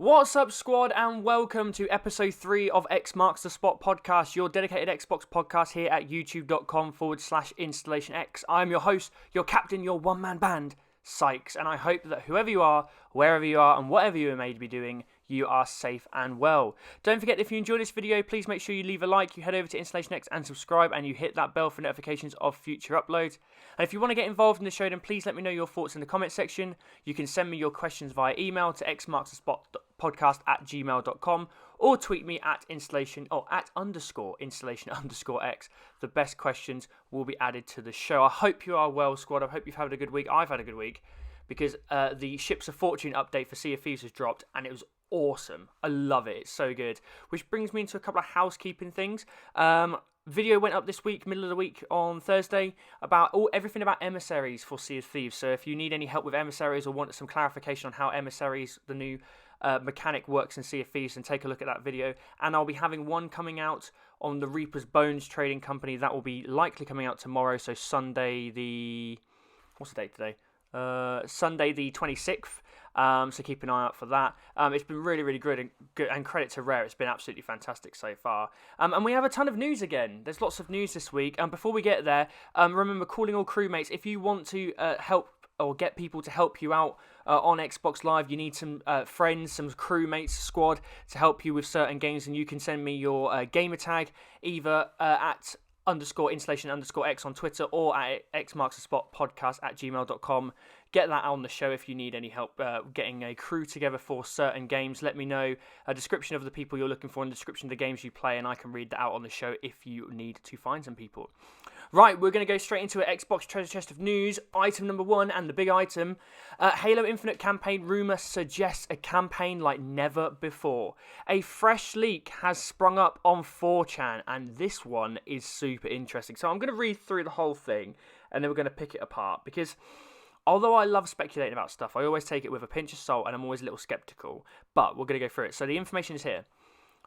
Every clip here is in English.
What's up, squad, and welcome to episode 3 of X Marks the Spot podcast, your dedicated Xbox podcast here at youtube.com/InstallationX. I'm your host, your captain, your one-man band, Sykes, and I hope that whoever you are, wherever you are, and whatever you may be doing, you are safe and well. Don't forget, if you enjoyed this video, please make sure you leave a like, you head over to InstallationX and subscribe, and you hit that bell for notifications of future uploads. And if you want to get involved in the show, then please let me know your thoughts in the comment section. You can send me your questions via email to xmarksthespot.podcast@gmail.com or tweet me at installation _installation_x. The best questions will be added to the show. I hope you are well, squad. I hope you've had a good week. I've had a good week because the Ships of Fortune update for Sea of Thieves has dropped, and it was awesome. I love it. It's so good. Which brings me into a couple of housekeeping things. Video went up this week, middle of the week on Thursday, about everything about emissaries for Sea of Thieves. So if you need any help with emissaries or want some clarification on how emissaries, the new mechanic, works in Sea of Thieves, then take a look at that video. And I'll be having one coming out on the Reaper's Bones trading company. That will be likely coming out tomorrow. So Sunday the... what's the date today? Sunday the 26th. So keep an eye out for that. It's been really, really good, and credit to Rare. It's been absolutely fantastic so far. And we have a ton of news again. There's lots of news this week. Before we get there, remember, calling all crewmates. If you want to help or get people to help you out on Xbox Live, you need some friends, some crewmates, squad to help you with certain games, and you can send me your gamer tag either at _installation_x on Twitter or at xmarksthespotpodcast@gmail.com. Get that on the show if you need any help getting a crew together for certain games. Let me know a description of the people you're looking for and a description of the games you play, and I can read that out on the show if you need to find some people. Right, we're going to go straight into an Xbox treasure chest of news. Item number 1, and the big item. Halo Infinite campaign rumour suggests a campaign like never before. A fresh leak has sprung up on 4chan, and this one is super interesting. So I'm going to read through the whole thing, and then we're going to pick it apart, because although I love speculating about stuff, I always take it with a pinch of salt, and I'm always a little sceptical. But we're going to go through it. So the information is here.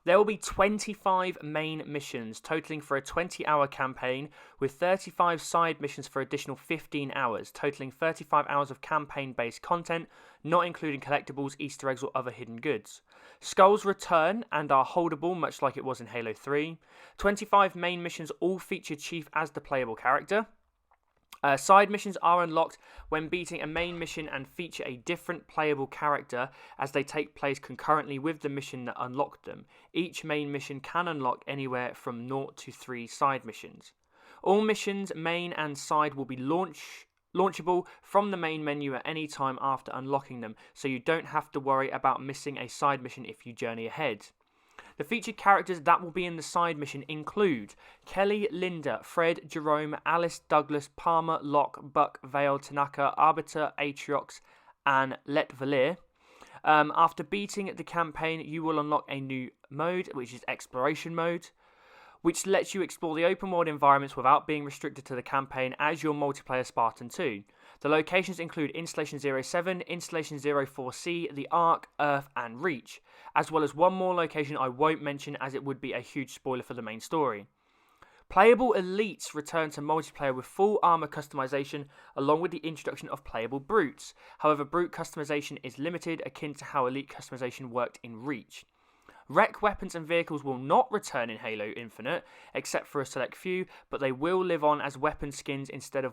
There will be 25 main missions, totaling for a 20-hour campaign, with 35 side missions for additional 15 hours, totaling 35 hours of campaign-based content, not including collectibles, Easter eggs, or other hidden goods. Skulls return and are holdable, much like it was in Halo 3. 25 main missions all feature Chief as the playable character. Side missions are unlocked when beating a main mission and feature a different playable character as they take place concurrently with the mission that unlocked them. Each main mission can unlock anywhere from 0 to 3 side missions. All missions, main and side, will be launchable from the main menu at any time after unlocking them, so you don't have to worry about missing a side mission if you journey ahead. The featured characters that will be in the side mission include Kelly, Linda, Fred, Jerome, Alice, Douglas, Palmer, Locke, Buck, Vale, Tanaka, Arbiter, Atriox, and Let Valir. After beating the campaign, you will unlock a new mode, which is Exploration Mode, which lets you explore the open world environments without being restricted to the campaign as your multiplayer Spartan 2. The locations include Installation 07, Installation 04C, the Ark, Earth, and Reach, as well as one more location I won't mention as it would be a huge spoiler for the main story. Playable elites return to multiplayer with full armor customization, along with the introduction of playable brutes. However, brute customization is limited, akin to how elite customization worked in Reach. Wreck weapons and vehicles will not return in Halo Infinite, except for a select few, but they will live on as weapon skins instead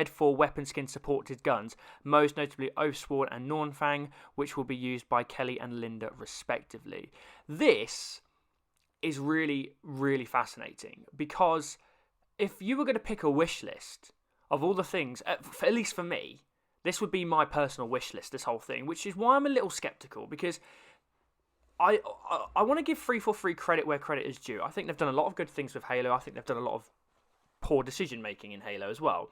for weapon skin supported guns, most notably Oathsworn and Nornfang, which will be used by Kelly and Linda respectively. This is really, really fascinating, because if you were going to pick a wish list of all the things, at least for me, this would be my personal wish list, this whole thing, which is why I'm a little skeptical, because I want to give 343 credit where credit is due. I think they've done a lot of good things with Halo. I think they've done a lot of poor decision making in Halo as well.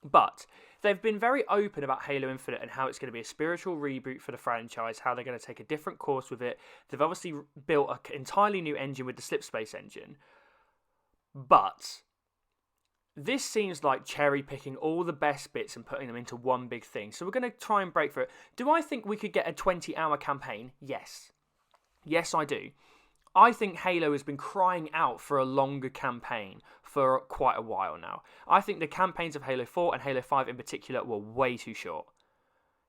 But they've been very open about Halo Infinite and how it's going to be a spiritual reboot for the franchise, how they're going to take a different course with it. They've obviously built an entirely new engine with the Slipspace engine. But this seems like cherry picking all the best bits and putting them into one big thing. So we're going to try and break through it. Do I think we could get a 20-hour campaign? Yes. Yes, I do. I think Halo has been crying out for a longer campaign for quite a while now. I think the campaigns of Halo 4 and Halo 5 in particular were way too short.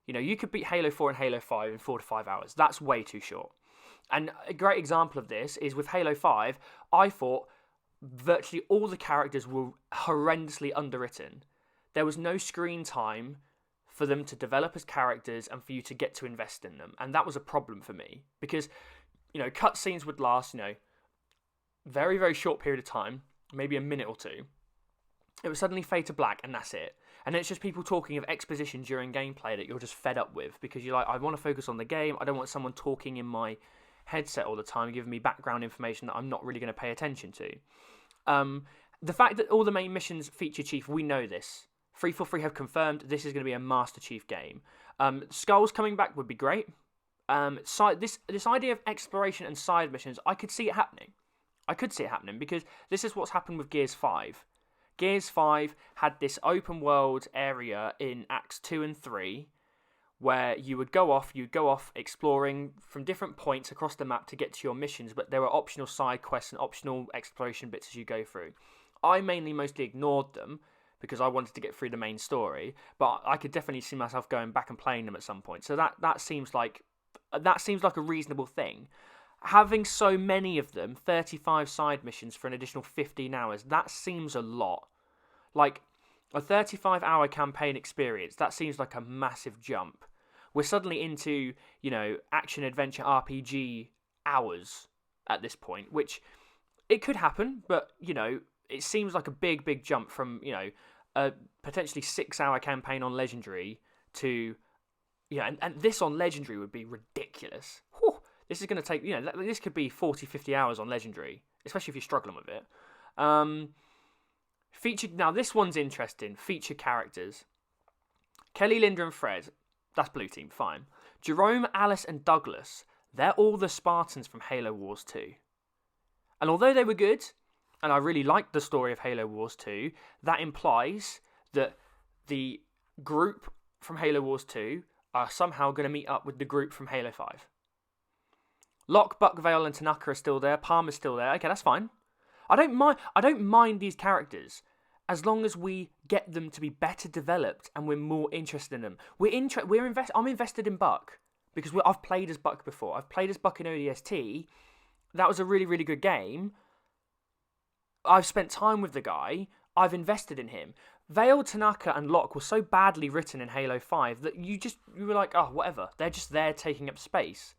You know, you could beat Halo 4 and Halo 5 in 4 to 5 hours. That's way too short. And a great example of this is with Halo 5, I thought virtually all the characters were horrendously underwritten. There was no screen time for them to develop as characters and for you to get to invest in them. And that was a problem for me because, you know, cutscenes would last, you know, very, very short period of time, maybe a minute or two. It would suddenly fade to black and that's it. And it's just people talking of exposition during gameplay that you're just fed up with because you're like, I want to focus on the game. I don't want someone talking in my headset all the time, giving me background information that I'm not really going to pay attention to. The fact that all the main missions feature Chief, we know this. 343 have confirmed this is going to be a Master Chief game. Skulls coming back would be great. This idea of exploration and side missions, I could see it happening. Because this is what's happened with Gears 5. Gears 5 had this open world area in Acts 2 and 3 where you'd go off exploring from different points across the map to get to your missions, but there were optional side quests and optional exploration bits as you go through. I mostly ignored them because I wanted to get through the main story, but I could definitely see myself going back and playing them at some point. So that seems like a reasonable thing. Having so many of them, 35 side missions for an additional 15 hours, that seems a lot. Like, a 35-hour campaign experience, that seems like a massive jump. We're suddenly into, you know, action-adventure RPG hours at this point, which it could happen, but, you know, it seems like a big, big jump from, you know, a potentially 6-hour campaign on Legendary to, you know, and this on Legendary would be ridiculous. Whew. This is going to take, you know, this could be 40, 50 hours on Legendary, especially if you're struggling with it. Now this one's interesting. Feature characters. Kelly, Linda and Fred, that's Blue Team, fine. Jerome, Alice and Douglas, they're all the Spartans from Halo Wars 2. And although they were good, and I really liked the story of Halo Wars 2, that implies that the group from Halo Wars 2 are somehow going to meet up with the group from Halo 5. Locke, Buck, Vale and Tanaka are still there. Palmer's still there. Okay, that's fine. I don't mind these characters as long as we get them to be better developed and we're more interested in them. I'm invested in Buck because I've played as Buck before. I've played as Buck in ODST. That was a really, really good game. I've spent time with the guy. I've invested in him. Vale, Tanaka and Locke were so badly written in Halo 5 that you were like, oh, whatever. They're just there taking up space.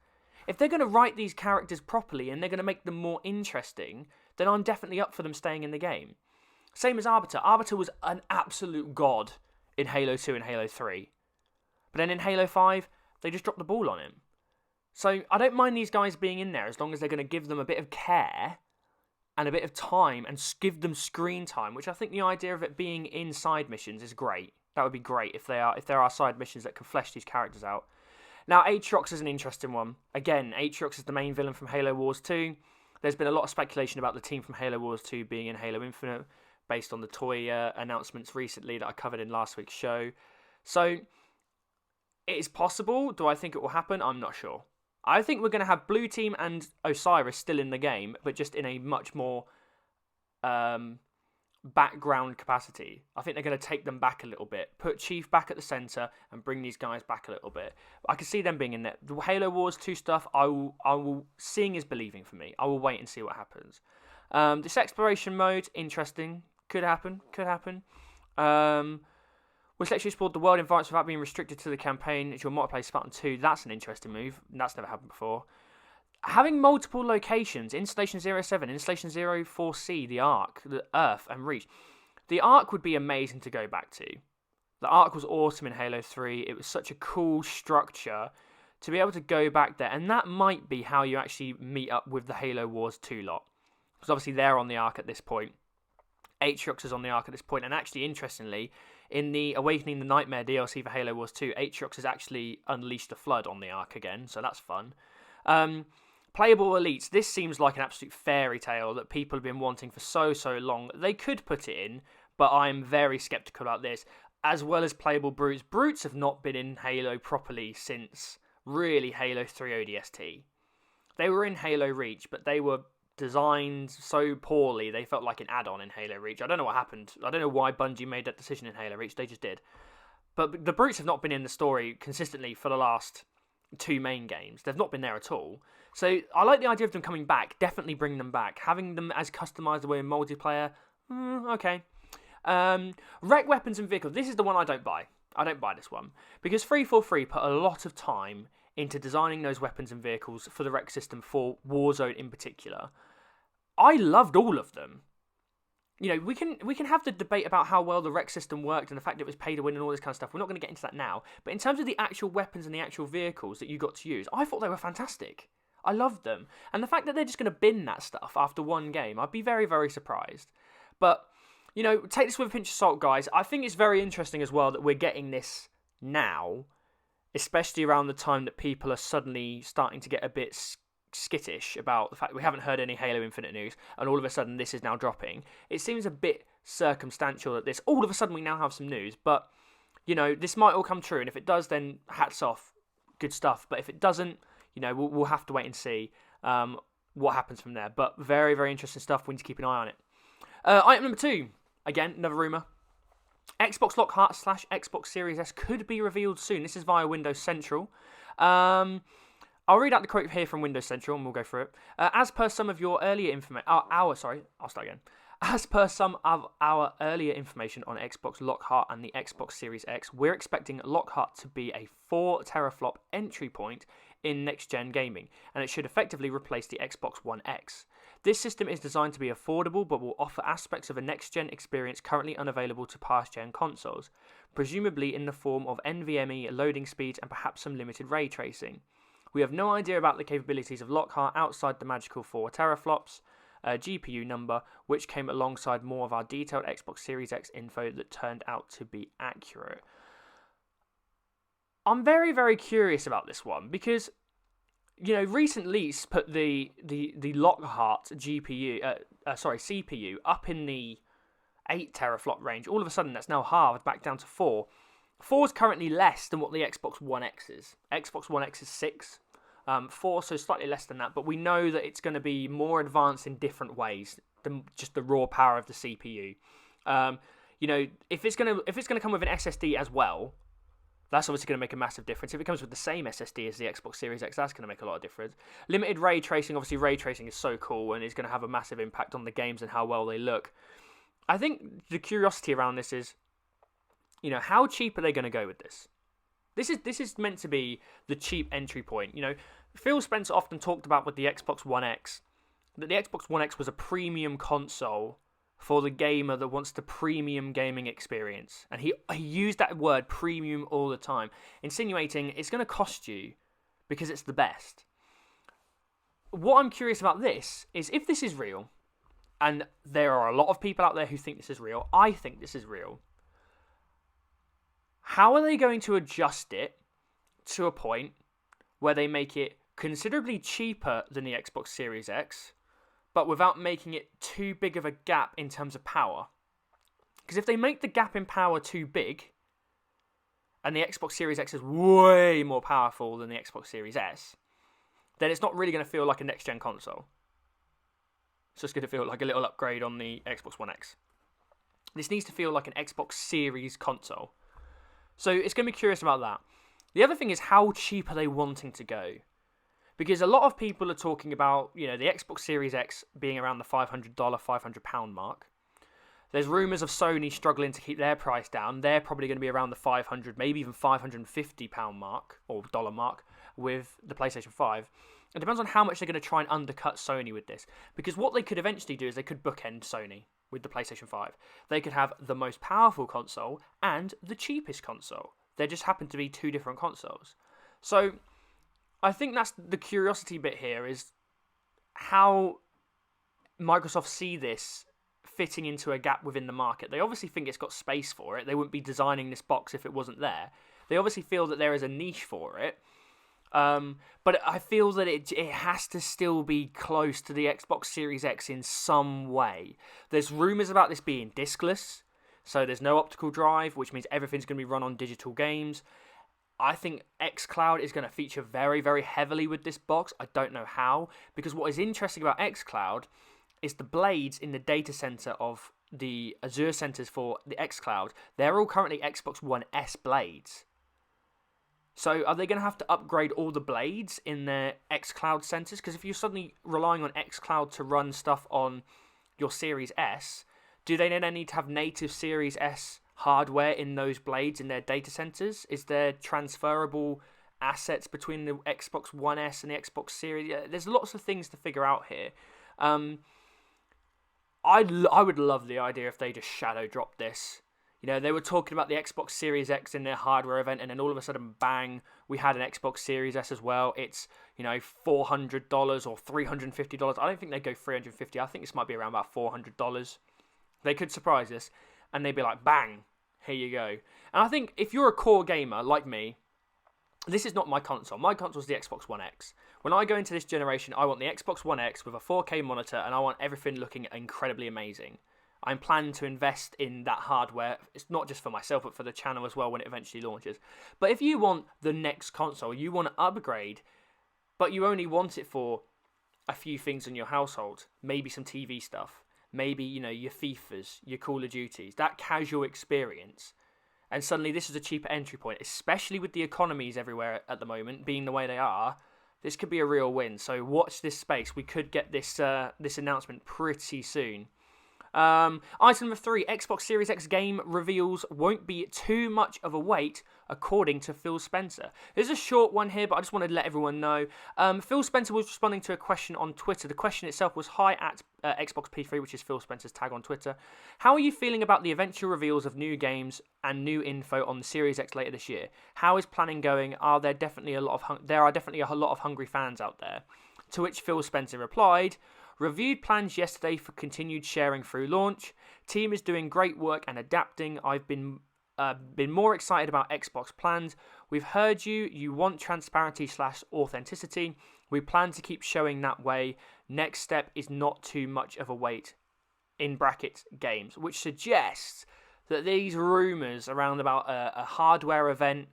If they're going to write these characters properly and they're going to make them more interesting, then I'm definitely up for them staying in the game. Same as Arbiter. Arbiter was an absolute god in Halo 2 and Halo 3. But then in Halo 5, they just dropped the ball on him. So I don't mind these guys being in there as long as they're going to give them a bit of care and a bit of time and give them screen time, which I think the idea of it being in side missions is great. That would be great if there are side missions that can flesh these characters out. Now, Aatrox is an interesting one. Again, Aatrox is the main villain from Halo Wars 2. There's been a lot of speculation about the team from Halo Wars 2 being in Halo Infinite based on the toy announcements recently that I covered in last week's show. So, it is possible. Do I think it will happen? I'm not sure. I think we're going to have Blue Team and Osiris still in the game, but just in a much more background capacity. I think they're going to take them back a little bit, put Chief back at the centre and bring these guys back a little bit. I can see them being in there. The Halo Wars 2 stuff, I will seeing is believing for me. I will wait and see what happens. This exploration mode, interesting. Could happen. Which lets you explore the world environments without being restricted to the campaign. It's your multiplayer Spartan 2. That's an interesting move. That's never happened before. Having multiple locations, Installation 07, Installation 04C, the Ark, the Earth, and Reach. The Ark would be amazing to go back to. The Ark was awesome in Halo 3. It was such a cool structure to be able to go back there. And that might be how you actually meet up with the Halo Wars 2 lot. Because obviously they're on the Ark at this point. Aatrox is on the Ark at this point. And actually, interestingly, in the Awakening the Nightmare DLC for Halo Wars 2, Aatrox has actually unleashed the Flood on the Ark again. So that's fun. Playable Elites. This seems like an absolute fairy tale that people have been wanting for so long. They could put it in, but I'm very sceptical about this. As well as playable Brutes. Brutes have not been in Halo properly since, really, Halo 3 ODST. They were in Halo Reach, but they were designed so poorly, they felt like an add-on in Halo Reach. I don't know what happened. I don't know why Bungie made that decision in Halo Reach. They just did. But the brutes have not been in the story consistently for the last 2 main games. They've not been there at all. So I like the idea of them coming back. Definitely bring them back. Having them as customizable in multiplayer, okay. Wreck weapons and vehicles. This is the one I don't buy. I don't buy this one. Because 343 put a lot of time into designing those weapons and vehicles for the wreck system, for Warzone in particular. I loved all of them. You know, we can have the debate about how well the wreck system worked and the fact that it was pay to win and all this kind of stuff. We're not going to get into that now. But in terms of the actual weapons and the actual vehicles that you got to use, I thought they were fantastic. I loved them. And the fact that they're just going to bin that stuff after one game, I'd be very, very surprised. But, you know, take this with a pinch of salt, guys. I think it's very interesting as well that we're getting this now, especially around the time that people are suddenly starting to get a bit skittish about the fact that we haven't heard any Halo Infinite news, and all of a sudden this is now dropping. It seems a bit circumstantial that this, all of a sudden we now have some news, but, you know, this might all come true, and if it does, then hats off, good stuff. But if it doesn't, you know, we'll have to wait and see what happens from there. But very, very interesting stuff. We need to keep an eye on it. Item number 2, again, another rumour. Xbox Lockhart / Xbox Series S could be revealed soon. This is via Windows Central. I'll read out the quote here from Windows Central and we'll go through it. As per some of your earlier information... As per some of our earlier information on Xbox Lockhart and the Xbox Series X, we're expecting Lockhart to be a 4 teraflop entry point in next-gen gaming, and it should effectively replace the Xbox One X. This system is designed to be affordable, but will offer aspects of a next-gen experience currently unavailable to past-gen consoles, presumably in the form of NVMe loading speeds and perhaps some limited ray tracing. We have no idea about the capabilities of Lockhart outside the magical 4 teraflops GPU number, which came alongside more of our detailed Xbox Series X info that turned out to be accurate. I'm very, very curious about this one because, you know, recent leaks put the Lockhart CPU up in the 8 teraflop range. All of a sudden, that's now halved back down to 4. 4 is currently less than what the Xbox One X is. Xbox One X is 6. 4, so slightly less than that, but we know that it's going to be more advanced in different ways than just the raw power of the CPU. You know, if it's going to come with an SSD as well, that's obviously going to make a massive difference. If it comes with the same SSD as the Xbox Series X, that's going to make a lot of difference. Limited ray tracing, obviously ray tracing is so cool and it's going to have a massive impact on the games and how well they look. I think the curiosity around this is, you know, how cheap are they going to go with this? This is meant to be the cheap entry point. You know, Phil Spencer often talked about with the Xbox One X, that the Xbox One X was a premium console for the gamer that wants the premium gaming experience. And he used that word premium all the time, insinuating it's going to cost you because it's the best. What I'm curious about this is if this is real, and there are a lot of people out there who think this is real, I think this is real, how are they going to adjust it to a point where they make it considerably cheaper than the Xbox Series X, but without making it too big of a gap in terms of power? Because if they make the gap in power too big, and the Xbox Series X is way more powerful than the Xbox Series S, then it's not really going to feel like a next-gen console. It's just going to feel like a little upgrade on the Xbox One X. This needs to feel like an Xbox Series console. So it's going to be curious about that. The other thing is, how cheap are they wanting to go? Because a lot of people are talking about, you know, the Xbox Series X being around the $500, £500 mark. There's rumours of Sony struggling to keep their price down. They're probably going to be around the $500, maybe even £550 mark, or dollar mark, with the PlayStation 5. It depends on how much they're going to try and undercut Sony with this. Because what they could eventually do is they could bookend Sony with the PlayStation 5. They could have the most powerful console and the cheapest console. There just happen to be two different consoles. So I think that's the curiosity bit here, is how Microsoft see this fitting into a gap within the market. They obviously think it's got space for it. They wouldn't be designing this box if it wasn't there. They obviously feel that there is a niche for it. But I feel that it has to still be close to the Xbox Series X in some way. There's rumours about this being discless, so there's no optical drive, which means everything's going to be run on digital games. I think xCloud is going to feature very, very heavily with this box. I don't know how, because what is interesting about xCloud is the blades in the data center of the Azure centers for the xCloud. They're all currently Xbox One S blades. So are they going to have to upgrade all the blades in their xCloud centers? Because if you're suddenly relying on xCloud to run stuff on your Series S, do they then need to have native Series S hardware in those blades in their data centers? Is there transferable assets between the Xbox One S and the Xbox Series? There's lots of things to figure out here. I would love the idea if they just shadow dropped this. You know, they were talking about the Xbox Series X in their hardware event, and then all of a sudden, bang, we had an Xbox Series S as well. It's, you know, $400 or $350. I don't think they'd go $350. I think this might be around about $400. They could surprise us, and they'd be like, bang, here you go. And I think if you're a core gamer like me, this is not my console. My console is the Xbox One X. When I go into this generation, I want the Xbox One X with a 4K monitor, and I want everything looking incredibly amazing. I'm planning to invest in that hardware. It's not just for myself, but for the channel as well when it eventually launches. But if you want the next console, you want to upgrade, but you only want it for a few things in your household, maybe some TV stuff, maybe, you know, your FIFAs, your Call of Duties, that casual experience, and suddenly this is a cheaper entry point, especially with the economies everywhere at the moment being the way they are, this could be a real win. So watch this space. We could get this announcement pretty soon. Item number 3, Xbox Series X game reveals won't be too much of a wait, according to Phil Spencer. There's a short one here, but I just wanted to let everyone know. Phil Spencer was responding to a question on Twitter. The question itself was, hi at Xbox P3, which is Phil Spencer's tag on Twitter. How are you feeling about the eventual reveals of new games and new info on the Series X later this year? How is planning going? There are definitely a lot of hungry fans out there. To which Phil Spencer replied, reviewed plans yesterday for continued sharing through launch. Team is doing great work and adapting. I've been more excited about Xbox plans. We've heard you. You want transparency/authenticity. We plan to keep showing that way. Next step is not too much of a wait. In brackets, games, which suggests that these rumours around about a hardware event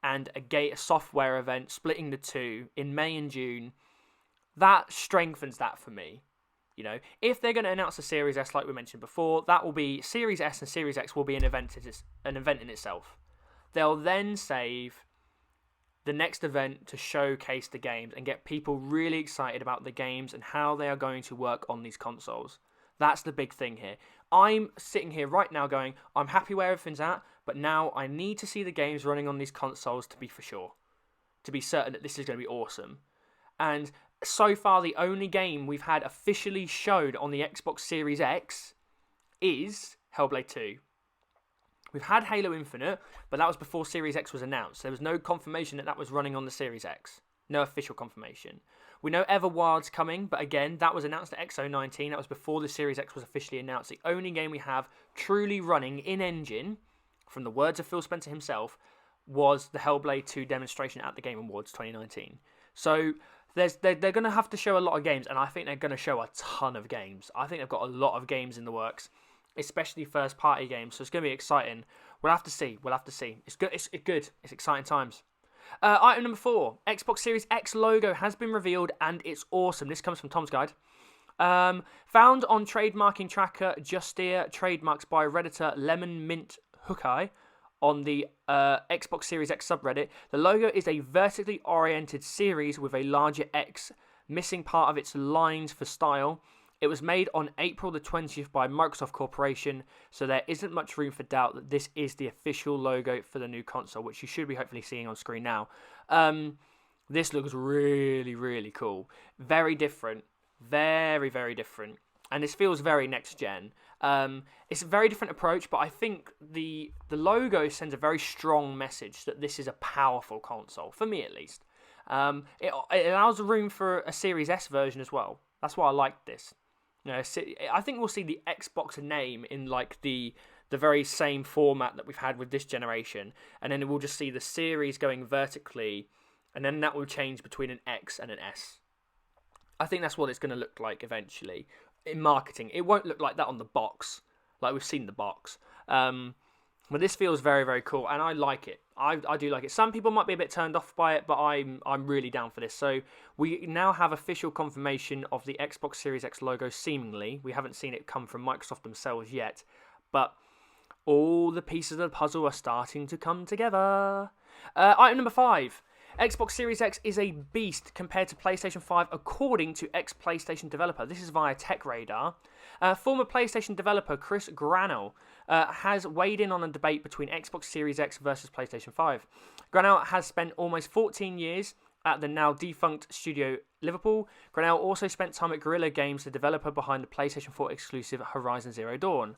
and a software event, splitting the two in May and June, that strengthens that for me. You know, if they're going to announce a Series S like we mentioned before, that will be Series S and Series X will be an event in itself. They'll then save the next event to showcase the games and get people really excited about the games and how they are going to work on these consoles. That's the big thing here. I'm sitting here right now going, I'm happy where everything's at, but now I need to see the games running on these consoles to be for sure, to be certain that this is going to be awesome. And so far, the only game we've had officially showed on the Xbox Series X is Hellblade 2. We've had Halo Infinite, but that was before Series X was announced. There was no confirmation that that was running on the Series X. No official confirmation. We know Everwild's coming, but again, that was announced at XO19. That was before the Series X was officially announced. The only game we have truly running in-engine, from the words of Phil Spencer himself, was the Hellblade 2 demonstration at the Game Awards 2019. So they're going to have to show a lot of games, and I think they're going to show a ton of games. I think they've got a lot of games in the works, especially first-party games, so it's going to be exciting. We'll have to see. It's good. It's good. It's exciting times. Item number 4, Xbox Series X logo has been revealed, and it's awesome. This comes from Tom's Guide. Found on trademarking tracker Justia, trademarks by Redditor Lemon Mint Hookai, on the Xbox Series X subreddit. The logo is a vertically oriented series with a larger X, missing part of its lines for style. It was made on April the 20th by Microsoft Corporation, so there isn't much room for doubt that this is the official logo for the new console, which you should be hopefully seeing on screen now. This looks really, really cool. Very different. Very, very different. And this feels very next-gen. It's a very different approach, but I think the logo sends a very strong message that this is a powerful console, for me at least. It allows room for a Series S version as well. That's why I like this. You know, I think we'll see the Xbox name in like the very same format that we've had with this generation, and then we'll just see the series going vertically, and then that will change between an X and an S. I think that's what it's going to look like eventually. In marketing, it won't look like that on the box, like we've seen the box. But this feels very, very cool, and I like it. I do like it. Some people might be a bit turned off by it, but I'm really down for this. So we now have official confirmation of the Xbox Series X logo, seemingly. We haven't seen it come from Microsoft themselves yet, but all the pieces of the puzzle are starting to come together. Item number 5. Xbox Series X is a beast compared to PlayStation 5, according to ex-PlayStation developer. This is via TechRadar. Former PlayStation developer Chris Granell has weighed in on a debate between Xbox Series X versus PlayStation 5. Granell has spent almost 14 years at the now defunct studio Liverpool. Granell also spent time at Guerrilla Games, the developer behind the PlayStation 4 exclusive Horizon Zero Dawn.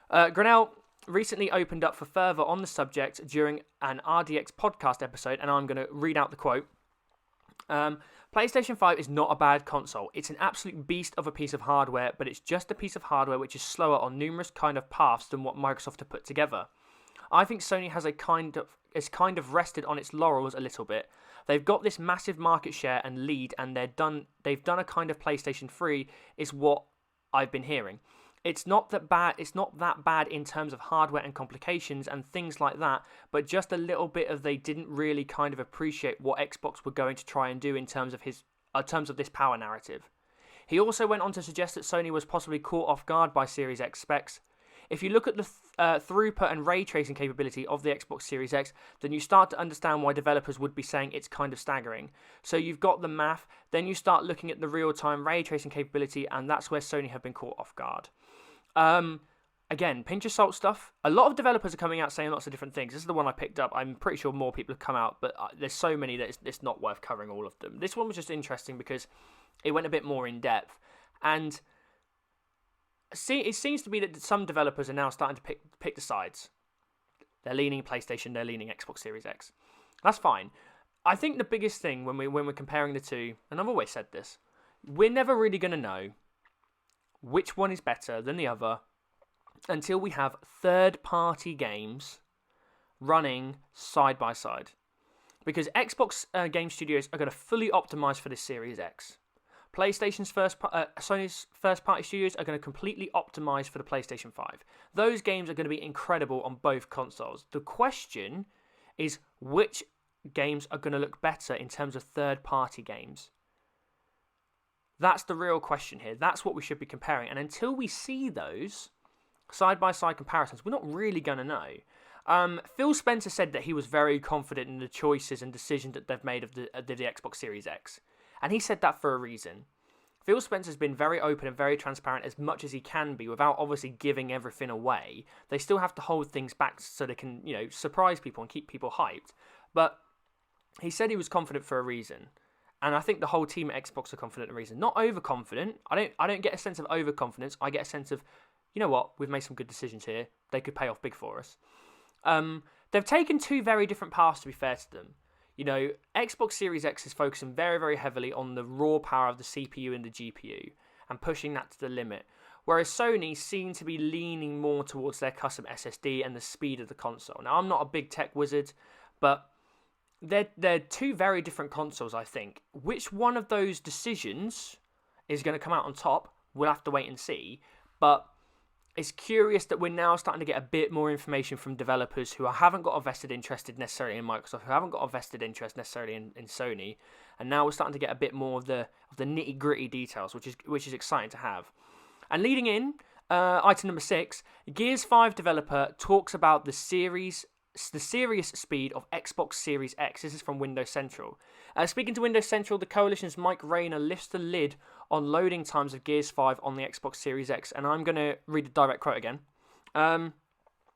Granell recently opened up for further on the subject during an RDX podcast episode, and I'm going to read out the quote. PlayStation 5 is not a bad console. It's an absolute beast of a piece of hardware, but it's just a piece of hardware which is slower on numerous kind of paths than what Microsoft have put together. I think Sony has kind of rested on its laurels a little bit. They've got this massive market share and lead, and they've done a kind of PlayStation 3, is what I've been hearing. It's not that bad in terms of hardware and complications and things like that, but just a little bit of they didn't really kind of appreciate what Xbox were going to try and do in terms of this power narrative. He also went on to suggest that Sony was possibly caught off guard by Series X specs. If you look at the throughput and ray tracing capability of the Xbox Series X, then you start to understand why developers would be saying it's kind of staggering. So you've got the math, then you start looking at the real-time ray tracing capability, and that's where Sony have been caught off guard. Again, pinch of salt stuff. A lot of developers are coming out saying lots of different things. This is the one I picked up. I'm pretty sure more people have come out, but there's so many that it's not worth covering all of them. This one was just interesting because it went a bit more in depth, and it seems to be that some developers are now starting to pick the sides. They're leaning PlayStation, they're leaning Xbox Series X. That's fine. I think the biggest thing when we're comparing the two, and I've always said this, we're never really going to know which one is better than the other until we have third-party games running side by side. Because Xbox game studios are going to fully optimize for this Series X. Sony's first-party studios are going to completely optimize for the PlayStation 5. Those games are going to be incredible on both consoles. The question is which games are going to look better in terms of third-party games. That's the real question here. That's what we should be comparing. And until we see those side-by-side comparisons, we're not really going to know. Phil Spencer said that he was very confident in the choices and decisions that they've made of the Xbox Series X. And he said that for a reason. Phil Spencer's been very open and very transparent as much as he can be without obviously giving everything away. They still have to hold things back so they can, surprise people and keep people hyped. But he said he was confident for a reason. And I think the whole team at Xbox are confident for a reason. Not overconfident. I don't get a sense of overconfidence. I get a sense of, you know what, we've made some good decisions here. They could pay off big for us. They've taken two very different paths, to be fair to them. Xbox Series X is focusing very, very heavily on the raw power of the CPU and the GPU and pushing that to the limit. Whereas Sony seem to be leaning more towards their custom SSD and the speed of the console. Now, I'm not a big tech wizard, but they're two very different consoles, I think. Which one of those decisions is going to come out on top, we'll have to wait and see. But it's curious that we're now starting to get a bit more information from developers who haven't got a vested interest necessarily in Microsoft, who haven't got a vested interest necessarily in Sony, and now we're starting to get a bit more of the nitty gritty details, which is exciting to have. And leading in, item number 6, Gears 5 developer talks about the serious speed of Xbox Series X. This is from Windows Central. Speaking to Windows Central, the Coalition's Mike Rayner lifts the lid on loading times of Gears 5 on the Xbox Series X, and I'm going to read the direct quote again.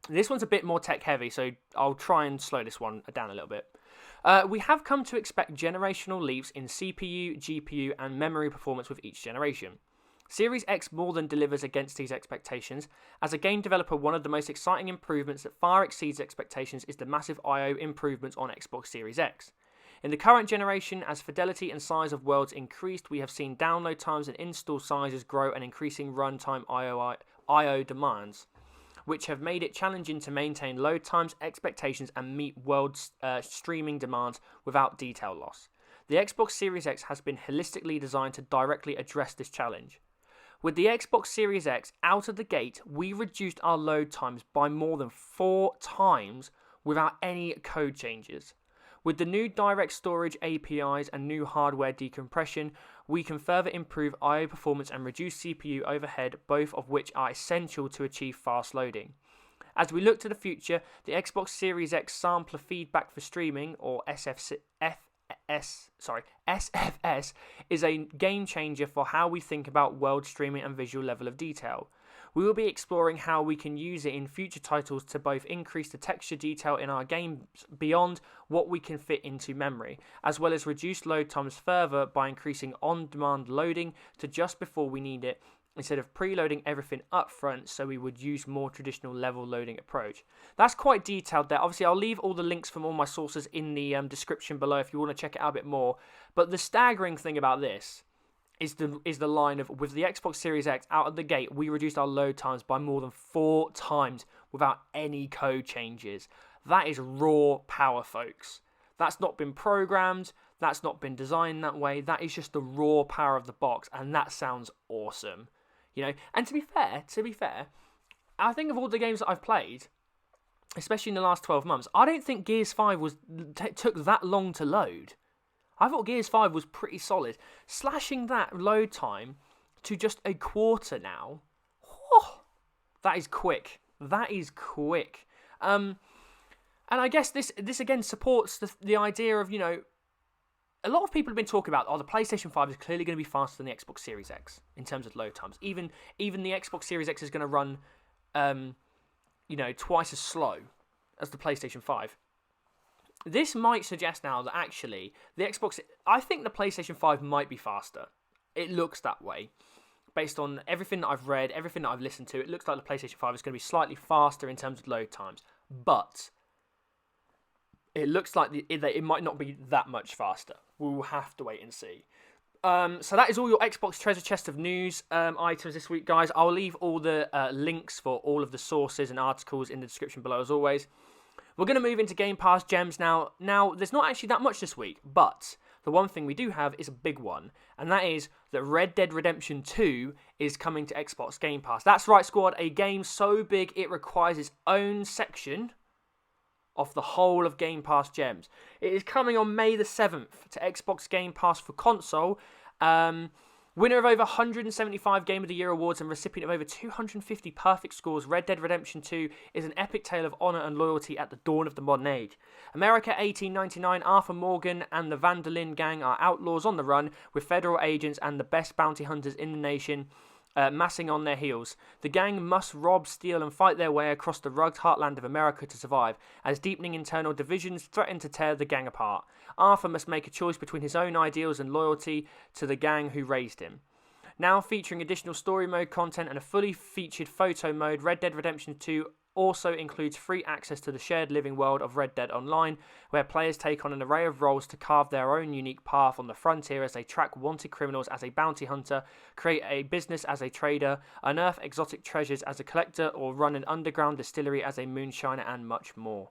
This one's a bit more tech heavy, so I'll try and slow this one down a little bit. We have come to expect generational leaps in CPU, GPU, and memory performance with each generation. Series X more than delivers against these expectations. As a game developer, one of the most exciting improvements that far exceeds expectations is the massive I/O improvements on Xbox Series X. In the current generation, as fidelity and size of worlds increased, we have seen download times and install sizes grow and increasing runtime I/O demands, which have made it challenging to maintain load times, expectations, and meet world streaming demands without detail loss. The Xbox Series X has been holistically designed to directly address this challenge. With the Xbox Series X out of the gate, we reduced our load times by more than 4 times without any code changes. With the new direct storage APIs and new hardware decompression, we can further improve I/O performance and reduce CPU overhead, both of which are essential to achieve fast loading. As we look to the future, the Xbox Series X sampler feedback for streaming, or SFS, is a game changer for how we think about world streaming and visual level of detail. We will be exploring how we can use it in future titles to both increase the texture detail in our games beyond what we can fit into memory, as well as reduce load times further by increasing on-demand loading to just before we need it, instead of preloading everything up front, so we would use more traditional level loading approach. That's quite detailed there. Obviously, I'll leave all the links from all my sources in the description below if you want to check it out a bit more. But the staggering thing about this is the line of, with the Xbox Series X out of the gate, we reduced our load times by more than 4 times without any code changes. That is raw power, folks. That's not been programmed. That's not been designed that way. That is just the raw power of the box, and that sounds awesome. You know, and to be fair, I think of all the games that I've played, especially in the last 12 months, I don't think Gears 5 took that long to load. I thought Gears 5 was pretty solid. Slashing that load time to just a quarter now, that is quick. That is quick. And I guess this again supports the idea of, you know, a lot of people have been talking about, the PlayStation 5 is clearly going to be faster than the Xbox Series X in terms of load times. Even the Xbox Series X is going to run, twice as slow as the PlayStation 5. This might suggest now that actually I think the PlayStation 5 might be faster. It looks that way. Based on everything that I've read, everything that I've listened to, it looks like the PlayStation 5 is going to be slightly faster in terms of load times. But it looks like it might not be that much faster. We'll have to wait and see. So that is all your Xbox treasure chest of news items this week, guys. I'll leave all the links for all of the sources and articles in the description below, as always. We're going to move into Game Pass gems now. Now, there's not actually that much this week, but the one thing we do have is a big one, and that is that Red Dead Redemption 2 is coming to Xbox Game Pass. That's right, squad, a game so big it requires its own section of the whole of Game Pass gems. It is coming on May the 7th to Xbox Game Pass for console. Winner of over 175 Game of the Year awards and recipient of over 250 perfect scores, Red Dead Redemption 2 is an epic tale of honour and loyalty at the dawn of the modern age. America 1899, Arthur Morgan and the Vandalin gang are outlaws on the run, with federal agents and the best bounty hunters in the nation massing on their heels. The gang must rob, steal and fight their way across the rugged heartland of America to survive, as deepening internal divisions threaten to tear the gang apart. Arthur must make a choice between his own ideals and loyalty to the gang who raised him. Now featuring additional story mode content and a fully featured photo mode, Red Dead Redemption 2 also includes free access to the shared living world of Red Dead Online, where players take on an array of roles to carve their own unique path on the frontier as they track wanted criminals as a bounty hunter, create a business as a trader, unearth exotic treasures as a collector, or run an underground distillery as a moonshiner, and much more.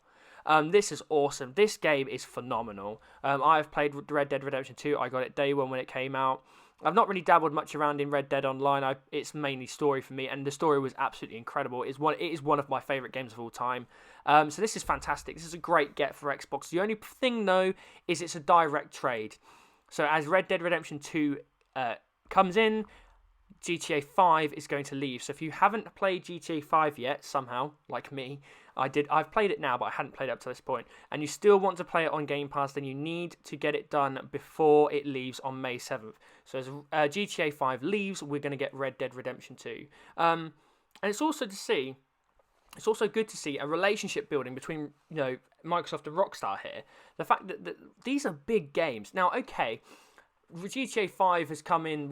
This is awesome. This game is phenomenal. I've played Red Dead Redemption 2. I got it day one when it came out. I've not really dabbled much around in Red Dead Online. It's mainly story for me, and the story was absolutely incredible. It is one of my favourite games of all time. So this is fantastic. This is a great get for Xbox. The only thing, though, is it's a direct trade. So as Red Dead Redemption 2 comes in, GTA 5 is going to leave. So if you haven't played GTA 5 yet, somehow, like me, I've played it now, but I hadn't played it up to this point, and you still want to play it on Game Pass, then you need to get it done before it leaves on May 7th. So as GTA 5 leaves, we're going to get Red Dead Redemption 2. And it's also good to see a relationship building between, Microsoft and Rockstar here. The fact that these are big games. Now, okay, GTA 5 has come in,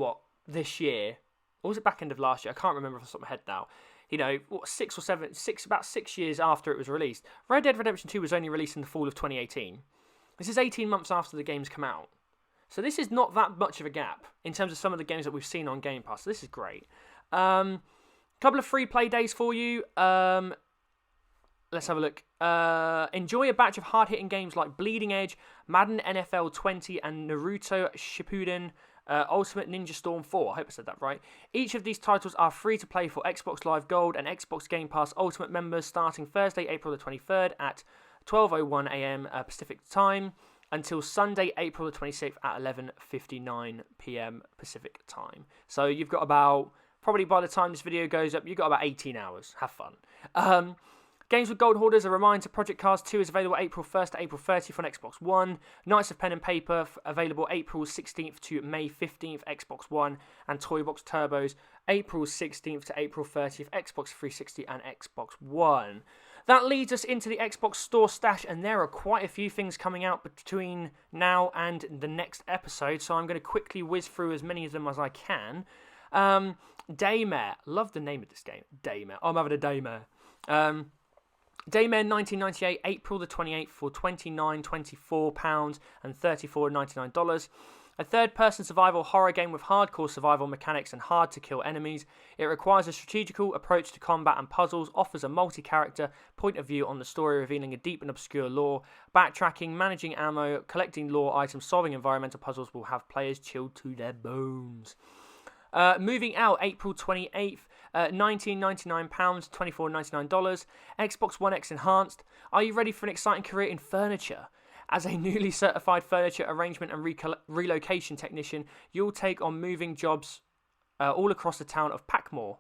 this year? Or was it back end of last year? I can't remember off the top of my head now. About 6 years after it was released. Red Dead Redemption 2 was only released in the fall of 2018. This is 18 months after the game's come out. So this is not that much of a gap in terms of some of the games that we've seen on Game Pass. So this is great. Couple of free play days for you. Let's have a look. Enjoy a batch of hard-hitting games like Bleeding Edge, Madden NFL 20, and Naruto Shippuden. Ultimate Ninja Storm 4. I hope I said that right. Each of these titles are free to play for Xbox Live Gold and Xbox Game Pass Ultimate members starting Thursday, April the 23rd at 12:01 a.m. Pacific time until Sunday, April the 26th at 11:59 p.m. Pacific time. So you've got about, probably by the time this video goes up, you've got about 18 hours. Have fun. Games with Gold Hoarders, a reminder, Project Cars 2 is available April 1st to April 30th on Xbox One. Knights of Pen and Paper, available April 16th to May 15th, Xbox One. And Toy Box Turbos, April 16th to April 30th, Xbox 360 and Xbox One. That leads us into the Xbox Store stash, and there are quite a few things coming out between now and the next episode, so I'm going to quickly whiz through as many of them as I can. Daymare. Love the name of this game. Daymare. I'm having a Daymare. Daymare 1998, April the 28th for £29.24 and $34.99. A third-person survival horror game with hardcore survival mechanics and hard-to-kill enemies. It requires a strategical approach to combat and puzzles, offers a multi-character point of view on the story, revealing a deep and obscure lore. Backtracking, managing ammo, collecting lore items, solving environmental puzzles will have players chilled to their bones. Moving out, April 28th, £19.99, $24.99. Xbox One X Enhanced. Are you ready for an exciting career in furniture? As a newly certified furniture arrangement and relocation technician, you'll take on moving jobs all across the town of Packmore.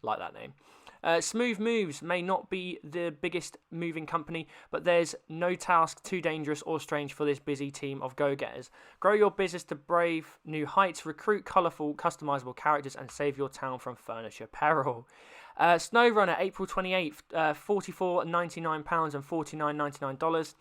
Like that name. Smooth Moves may not be the biggest moving company, but there's no task too dangerous or strange for this busy team of go-getters. Grow your business to brave new heights, recruit colourful, customisable characters, and save your town from furniture peril. SnowRunner, April 28th, £44.99 and $49.99.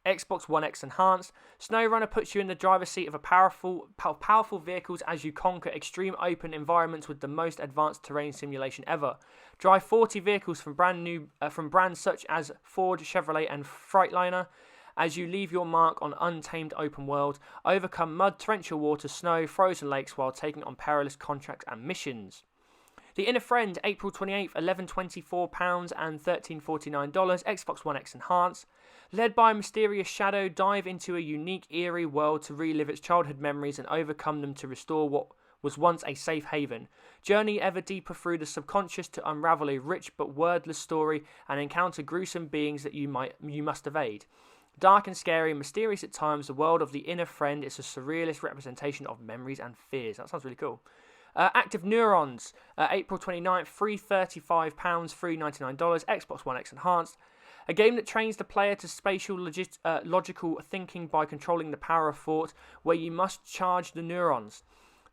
Xbox One X Enhanced. SnowRunner puts you in the driver's seat of powerful vehicles as you conquer extreme open environments with the most advanced terrain simulation ever. Drive 40 vehicles from brands such as Ford, Chevrolet, and Freightliner as you leave your mark on untamed open world. Overcome mud, torrential water, snow, frozen lakes while taking on perilous contracts and missions. The Inner Friend, April 28th, £11.24 and $13.49. Xbox One X Enhanced. Led by a mysterious shadow, dive into a unique, eerie world to relive its childhood memories and overcome them to restore what was once a safe haven. Journey ever deeper through the subconscious to unravel a rich but wordless story and encounter gruesome beings that you must evade. Dark and scary and mysterious at times, the world of the Inner Friend is a surrealist representation of memories and fears. That sounds really cool. Active Neurons, April 29th, £335, $399. Xbox One X Enhanced. A game that trains the player to spatial logical thinking by controlling the power of thought, where you must charge the neurons.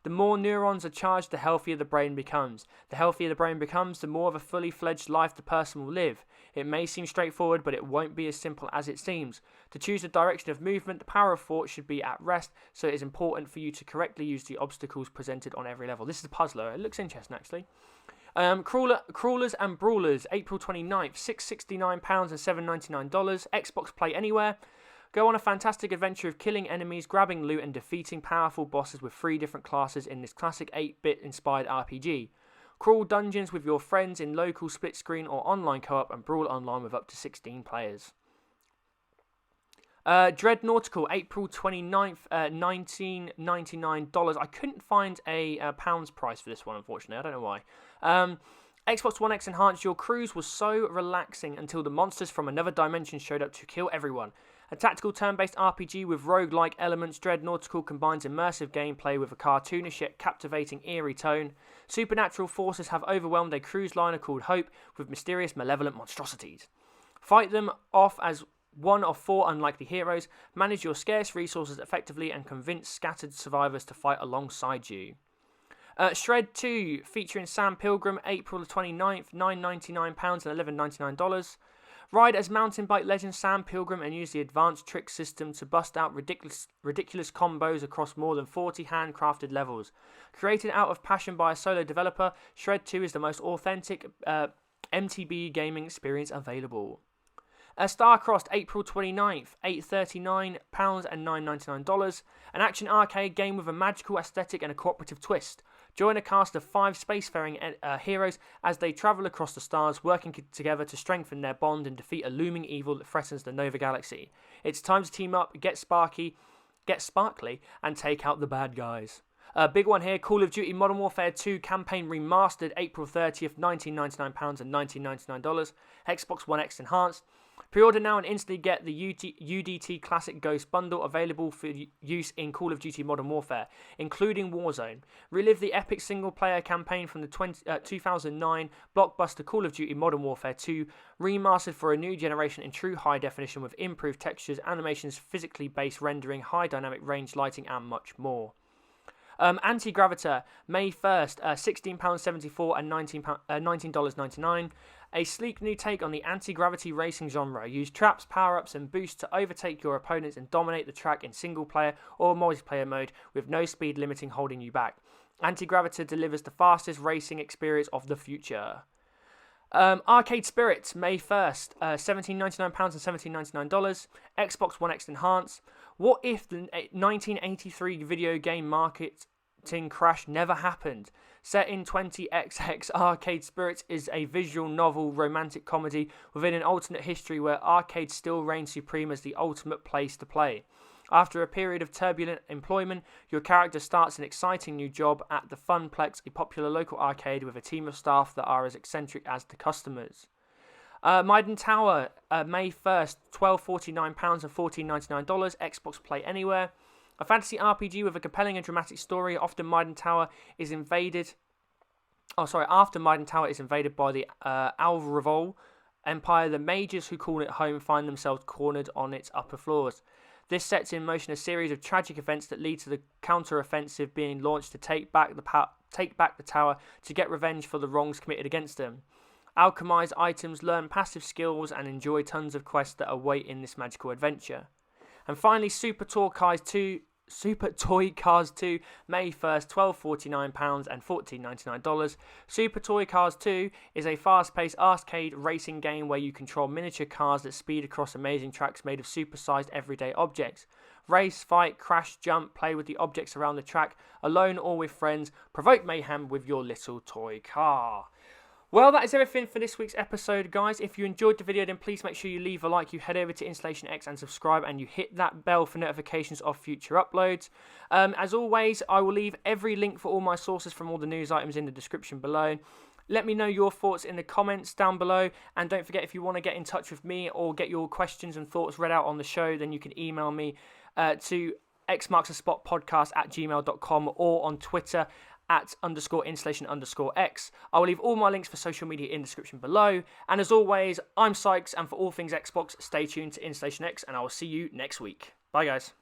The more neurons are charged, the healthier the brain becomes. The healthier the brain becomes, the more of a fully fledged life the person will live. It may seem straightforward, but it won't be as simple as it seems. To choose the direction of movement, the power of thought should be at rest, so it is important for you to correctly use the obstacles presented on every level. This is a puzzler. It looks interesting, actually. Crawlers and Brawlers, April 29th, £669 and $7.99. Xbox Play Anywhere. Go on a fantastic adventure of killing enemies, grabbing loot, and defeating powerful bosses with 3 different classes in this classic 8-bit inspired RPG. Crawl dungeons with your friends in local split screen or online co-op and brawl online with up to 16 players. Dread Nautical, April 29th, $19.99. I couldn't find a pounds price for this one, unfortunately. I don't know why. Xbox One X Enhanced. Your cruise was so relaxing until the monsters from another dimension showed up to kill everyone. A tactical turn-based RPG with roguelike elements, Dread Nautical combines immersive gameplay with a cartoonish yet captivating eerie tone. Supernatural forces have overwhelmed a cruise liner called Hope with mysterious malevolent monstrosities. Fight them off as one of 4 unlikely heroes, manage your scarce resources effectively, and convince scattered survivors to fight alongside you. Shred 2, featuring Sam Pilgram, April 29th, $9.99 and $11.99. Ride as mountain bike legend Sam Pilgram and use the advanced trick system to bust out ridiculous combos across more than 40 handcrafted levels. Created out of passion by a solo developer, Shred 2 is the most authentic MTB gaming experience available. Starcrossed, April 29th, £8.39 and $9.99. An action arcade game with a magical aesthetic and a cooperative twist. Join a cast of 5 spacefaring heroes as they travel across the stars, working together to strengthen their bond and defeat a looming evil that threatens the Nova Galaxy. It's time to team up, get sparkly, and take out the bad guys. Big one here, Call of Duty Modern Warfare 2 Campaign Remastered, April 30th, £19.99 and $19.99. Xbox One X Enhanced. Pre-order now and instantly get the UDT Classic Ghost Bundle available for use in Call of Duty Modern Warfare, including Warzone. Relive the epic single-player campaign from the 2009 blockbuster Call of Duty Modern Warfare 2, remastered for a new generation in true high definition with improved textures, animations, physically based rendering, high dynamic range lighting, and much more. Antigravitor, May 1st, £16.74 and $19.99. A sleek new take on the anti-gravity racing genre. Use traps, power-ups and boosts to overtake your opponents and dominate the track in single-player or multiplayer mode with no speed limiting holding you back. Antigravitor delivers the fastest racing experience of the future. Arcade Spirits, May 1st, £17.99 and $17.99. Xbox One X Enhanced. What if the 1983 video game marketing crash never happened? Set in 20XX, Arcade Spirits is a visual novel romantic comedy within an alternate history where arcades still reign supreme as the ultimate place to play. After a period of turbulent employment, your character starts an exciting new job at the Funplex, a popular local arcade with a team of staff that are as eccentric as the customers. Miden Tower, May 1st, £12.49 and $14.99, Xbox Play Anywhere. A fantasy RPG with a compelling and dramatic story. After Miden Tower is invaded by the Alvarevol Empire, the mages who call it home find themselves cornered on its upper floors. This sets in motion a series of tragic events that lead to the counter-offensive being launched to take back the tower to get revenge for the wrongs committed against them. Alchemize items, learn passive skills, and enjoy tons of quests that await in this magical adventure. And finally, Super Toy Cars 2, May 1st, £12.49 and $14.99. Super Toy Cars 2 is a fast-paced arcade racing game where you control miniature cars that speed across amazing tracks made of super-sized everyday objects. Race, fight, crash, jump, play with the objects around the track, alone or with friends. Provoke mayhem with your little toy car. Well, that is everything for this week's episode, guys. If you enjoyed the video, then please make sure you leave a like, you head over to Installation X and subscribe, and you hit that bell for notifications of future uploads. As always, I will leave every link for all my sources from all the news items in the description below. Let me know your thoughts in the comments down below, and don't forget, if you want to get in touch with me or get your questions and thoughts read out on the show, then you can email me to xmarksthespotpodcast@gmail.com or on Twitter @_installation_X. I will leave all my links for social media in the description below. And as always, I'm Sykes, and for all things Xbox, stay tuned to Installation X, and I will see you next week. Bye, guys.